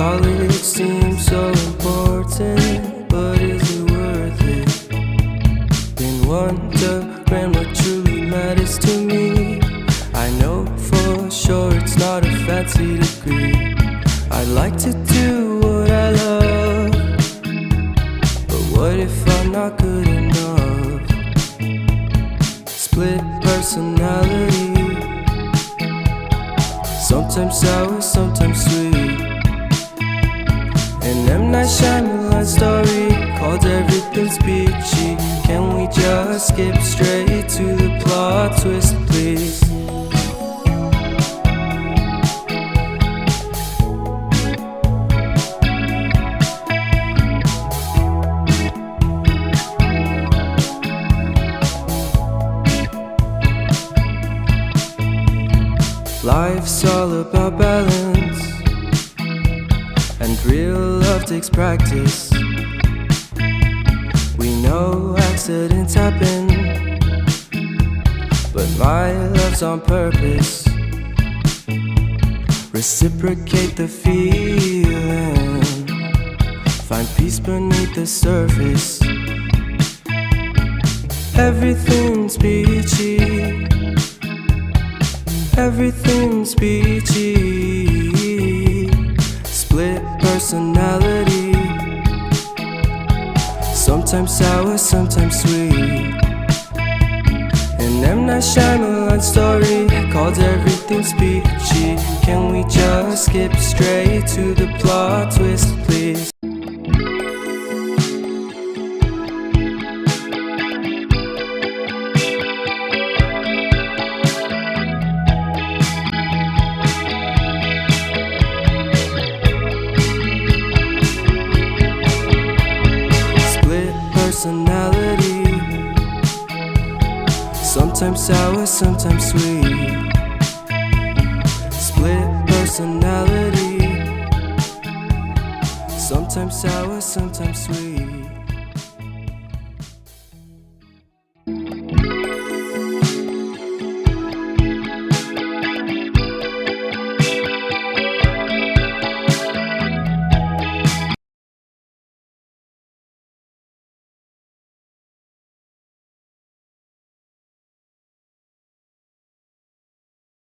College seems so important, but is it worth it? Been wondering what truly matters to me. I know for sure it's not a fancy degree. I'd like to do what I love, but what if I'm not good enough? Split personality, sometimes sour, sometimes sweet. An M. Night Shyamalan story called Everything's Peachy. Can we just skip straight to the plot twist, please? Life's all about balance, and real love takes practice. We know accidents happen, but my love's on purpose. Reciprocate the feeling, find peace beneath the surface. Everything's peachy, everything's peachy. Split personality, sometimes sour, sometimes sweet. An M. Night Shyamalan story called Everything's Peachy. Can we just skip straight to the plot twist, please? Personality, sometimes sour, sometimes sweet. Split personality, sometimes sour, sometimes sweet.